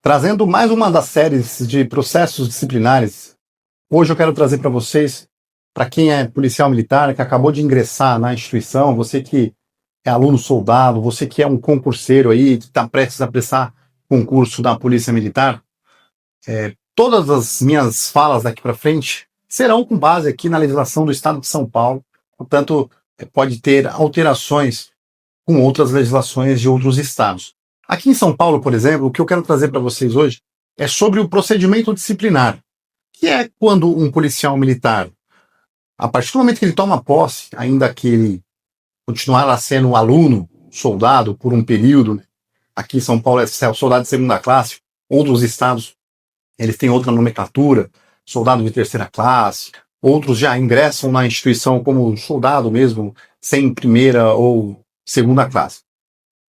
Trazendo mais uma das séries de processos disciplinares, hoje eu quero trazer para vocês, para quem é policial militar, que acabou de ingressar na instituição, você que é aluno soldado, você que é um concurseiro aí, que está prestes a prestar concurso da Polícia Militar, todas as minhas falas daqui para frente serão com base aqui na legislação do Estado de São Paulo, portanto, pode ter alterações com outras legislações de outros estados. Aqui em São Paulo, por exemplo, o que eu quero trazer para vocês hoje é sobre o procedimento disciplinar, que é quando um policial militar, a partir do momento que ele toma posse, ainda que ele continuar lá sendo aluno, soldado, por um período, né? Aqui em São Paulo é soldado de segunda classe, outros estados eles têm outra nomenclatura, soldado de terceira classe, outros já ingressam na instituição como soldado mesmo, sem primeira ou segunda classe.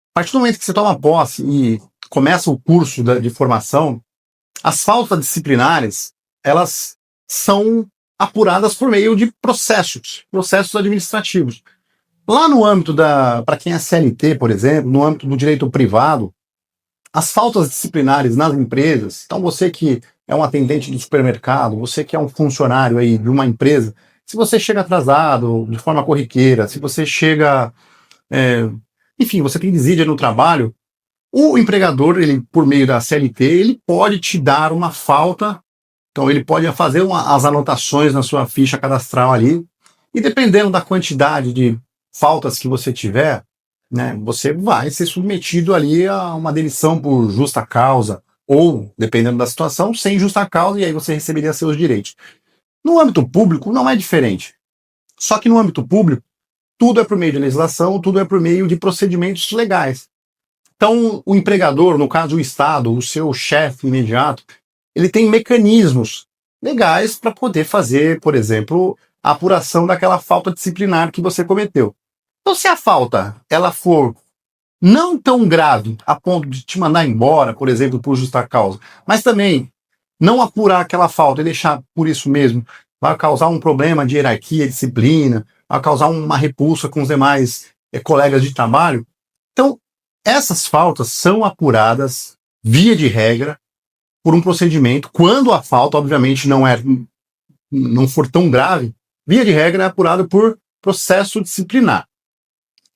A partir do momento que você toma posse e começa o curso de formação, as faltas disciplinares, elas são apuradas por meio de processos administrativos. Lá no âmbito para quem é CLT, por exemplo, no âmbito do direito privado, as faltas disciplinares nas empresas, então você que é um atendente do supermercado, você que é um funcionário aí de uma empresa, se você chega atrasado de forma corriqueira, se você chega enfim, você tem desídia no trabalho, o empregador, ele, por meio da CLT, ele pode te dar uma falta, então ele pode fazer as anotações na sua ficha cadastral ali, e dependendo da quantidade de faltas que você tiver, né, você vai ser submetido ali a uma demissão por justa causa, ou, dependendo da situação, sem justa causa, e aí você receberia seus direitos. No âmbito público, não é diferente. Só que no âmbito público, tudo é por meio de legislação, tudo é por meio de procedimentos legais. Então, o empregador, no caso o Estado, o seu chefe imediato, ele tem mecanismos legais para poder fazer, por exemplo, a apuração daquela falta disciplinar que você cometeu. Então, se a falta ela for não tão grave a ponto de te mandar embora, por exemplo, por justa causa, mas também não apurar aquela falta e deixar por isso mesmo, vai causar um problema de hierarquia, disciplina, vai causar uma repulsa com os demais colegas de trabalho. Então, essas faltas são apuradas, via de regra, por um procedimento, quando a falta, obviamente, não for tão grave, via de regra é apurado por processo disciplinar.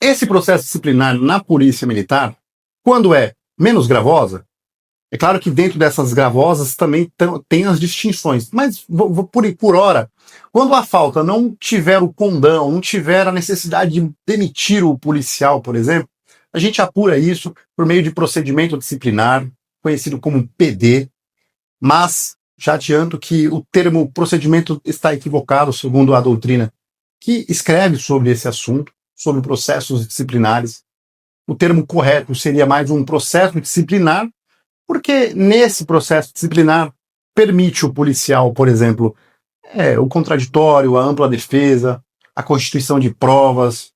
Esse processo disciplinar na Polícia Militar, quando é menos gravosa, é claro que dentro dessas gravosas também tem as distinções, mas por hora, quando a falta não tiver o condão, não tiver a necessidade de demitir o policial, por exemplo, a gente apura isso por meio de procedimento disciplinar, conhecido como PD, mas já adianto que o termo procedimento está equivocado, segundo a doutrina que escreve sobre esse assunto, sobre processos disciplinares. O termo correto seria mais um processo disciplinar, porque nesse processo disciplinar permite o policial, por exemplo, o contraditório, a ampla defesa, a constituição de provas.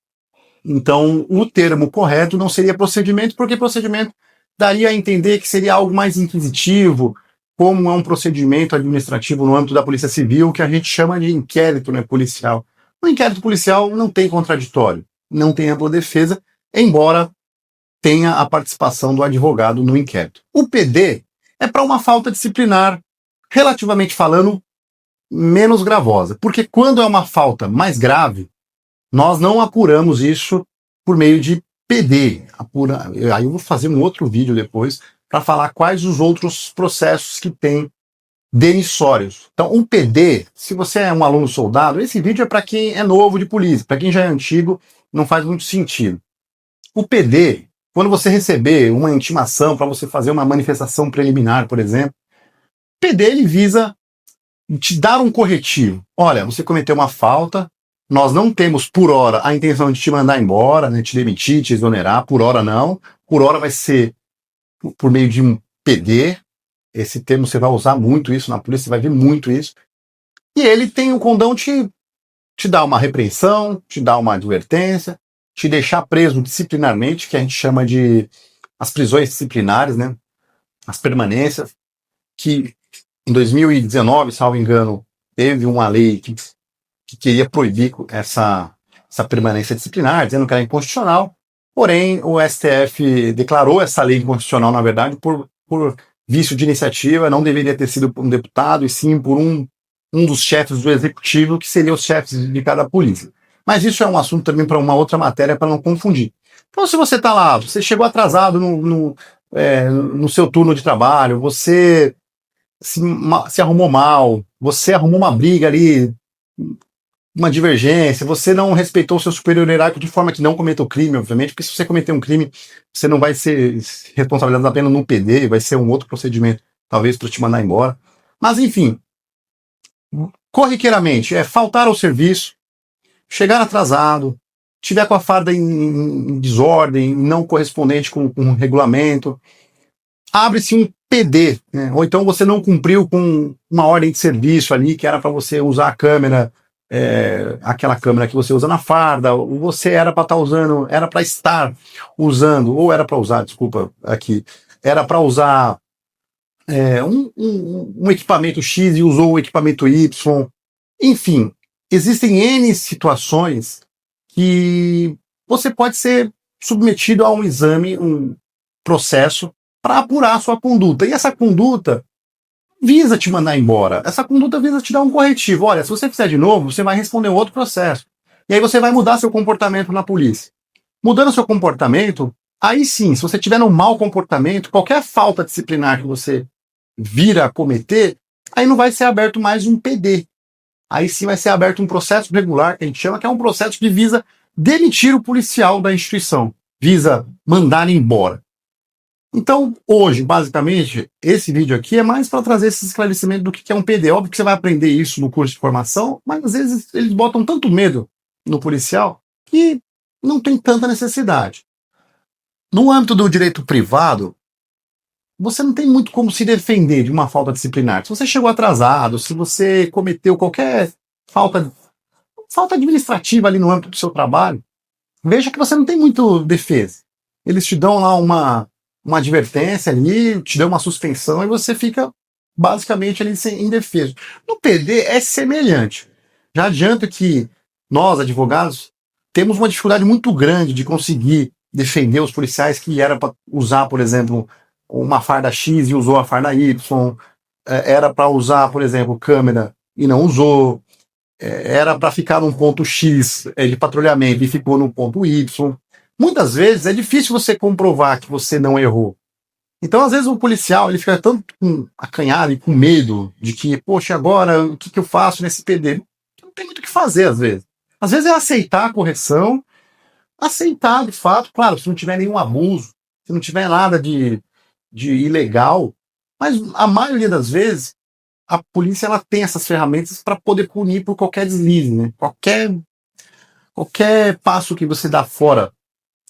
Então, o termo correto não seria procedimento, porque procedimento daria a entender que seria algo mais inquisitivo, como é um procedimento administrativo no âmbito da Polícia Civil, que a gente chama de inquérito, né, policial. O inquérito policial não tem contraditório, não tem ampla defesa, embora tenha a participação do advogado no inquérito. O PD é para uma falta disciplinar, relativamente falando, menos gravosa, porque quando é uma falta mais grave, nós não apuramos isso por meio de PD. Aí eu vou fazer um outro vídeo depois para falar quais os outros processos que tem demissórios. Então, um PD, se você é um aluno soldado, esse vídeo é para quem é novo de polícia, para quem já é antigo, não faz muito sentido. O PD, quando você receber uma intimação para você fazer uma manifestação preliminar, por exemplo, o PD ele visa te dar um corretivo. Olha, você cometeu uma falta, nós não temos por hora a intenção de te mandar embora, né, te demitir, te exonerar, por hora não. Por hora vai ser por meio de um PD. Esse termo você vai usar muito isso na polícia, você vai ver muito isso. E ele tem o condão te dar uma repreensão, te dar uma advertência, te deixar preso disciplinarmente, que a gente chama de as prisões disciplinares, né? As permanências, que em 2019, salvo engano, teve uma lei que queria proibir essa permanência disciplinar, dizendo que era inconstitucional. Porém, o STF declarou essa lei inconstitucional, na verdade, por vício de iniciativa, não deveria ter sido por um deputado, e sim por um dos chefes do executivo, que seriam os chefes de cada polícia. Mas isso é um assunto também para uma outra matéria, para não confundir. Então, se você está lá, você chegou atrasado no seu turno de trabalho, você se arrumou mal, você arrumou uma briga ali, uma divergência, você não respeitou o seu superior hierárquico de forma que não cometeu crime, obviamente, porque se você cometer um crime, você não vai ser responsabilizado apenas num PD, vai ser um outro procedimento, talvez para te mandar embora. Mas, enfim, corriqueiramente, é faltar ao serviço, chegar atrasado, tiver com a farda em desordem, não correspondente com o regulamento, abre-se um PD, né? Ou então você não cumpriu com uma ordem de serviço ali, que era para você usar a câmera, aquela câmera que você usa na farda, ou você era para estar usando, era para estar usando, ou era para usar, desculpa, aqui, era para usar um equipamento X e usou o equipamento Y. Enfim, existem N situações que você pode ser submetido a um exame, um processo, para apurar a sua conduta. E essa conduta visa te mandar embora. Essa conduta visa te dar um corretivo. Olha, se você fizer de novo, você vai responder outro processo. E aí você vai mudar seu comportamento na polícia. Mudando seu comportamento, aí sim, se você tiver um mau comportamento, qualquer falta disciplinar que você vir a cometer, aí não vai ser aberto mais um PD. Aí sim vai ser aberto um processo regular, que a gente chama, que é um processo que visa demitir o policial da instituição, visa mandar embora. Então, hoje, basicamente, esse vídeo aqui é mais para trazer esse esclarecimento do que é um PD. Óbvio que você vai aprender isso no curso de formação, mas às vezes eles botam tanto medo no policial que não tem tanta necessidade. No âmbito do direito privado, você não tem muito como se defender de uma falta disciplinar. Se você chegou atrasado, se você cometeu qualquer falta administrativa ali no âmbito do seu trabalho, veja que você não tem muito defesa. Eles te dão lá uma advertência ali, te dão uma suspensão e você fica basicamente ali indefeso. No PD é semelhante. Já adianto que nós, advogados, temos uma dificuldade muito grande de conseguir defender os policiais que era para usar, por exemplo, uma farda X e usou a farda Y, era para usar, por exemplo, câmera e não usou, era para ficar num ponto X de patrulhamento e ficou no ponto Y. Muitas vezes é difícil você comprovar que você não errou. Então, às vezes, o policial ele fica tanto acanhado e com medo de que, poxa, agora o que eu faço nesse PD? Não tem muito o que fazer, às vezes. Às vezes é aceitar a correção, aceitar de fato, claro, se não tiver nenhum abuso, se não tiver nada de ilegal, mas a maioria das vezes a polícia ela tem essas ferramentas para poder punir por qualquer deslize, né? Qualquer passo que você dá fora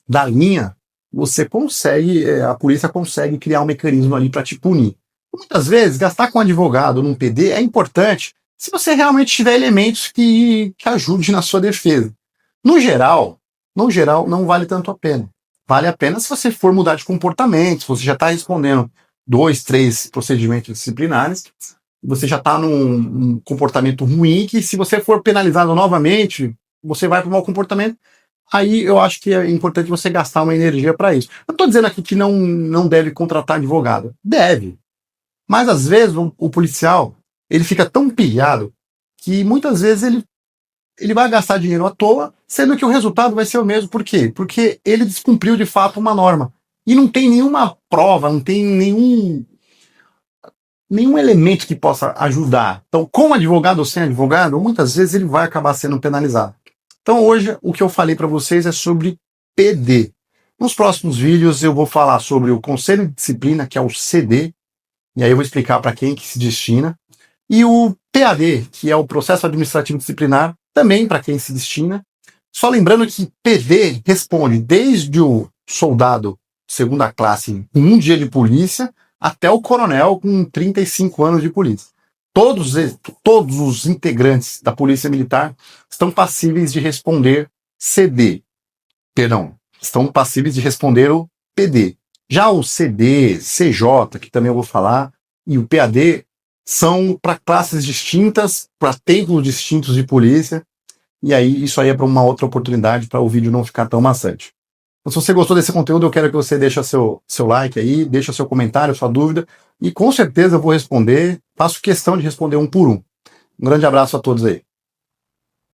da linha, você consegue, a polícia consegue criar um mecanismo ali para te punir. Muitas vezes, gastar com advogado num PD é importante se você realmente tiver elementos que ajudem na sua defesa. No geral, não vale tanto a pena. Vale a pena se você for mudar de comportamento, se você já está respondendo 2, 3 procedimentos disciplinares, você já está num comportamento ruim, que se você for penalizado novamente, você vai para o mau comportamento. Aí eu acho que é importante você gastar uma energia para isso. Eu estou dizendo aqui que não deve contratar advogado. Deve. Mas às vezes o policial ele fica tão pilhado que muitas vezes ele vai gastar dinheiro à toa, sendo que o resultado vai ser o mesmo. Por quê? Porque ele descumpriu de fato uma norma. E não tem nenhuma prova, não tem nenhum elemento que possa ajudar. Então, com advogado ou sem advogado, muitas vezes ele vai acabar sendo penalizado. Então hoje o que eu falei para vocês é sobre PD. Nos próximos vídeos eu vou falar sobre o Conselho de Disciplina, que é o CD, e aí eu vou explicar para quem que se destina, e o PAD, que é o Processo Administrativo Disciplinar, também para quem se destina. Só lembrando que PD responde desde o soldado segunda classe com 1 dia de polícia até o coronel com 35 anos de polícia. Todos os integrantes da Polícia Militar estão passíveis de responder CD. Perdão, estão passíveis de responder o PD. Já o CD, CJ, que também eu vou falar, e o PAD são para classes distintas, para tempos distintos de polícia, e aí isso aí é para uma outra oportunidade, para o vídeo não ficar tão maçante. Então, se você gostou desse conteúdo, eu quero que você deixe seu like aí, deixe seu comentário, sua dúvida, e com certeza eu vou responder, faço questão de responder um por um. Um grande abraço a todos aí.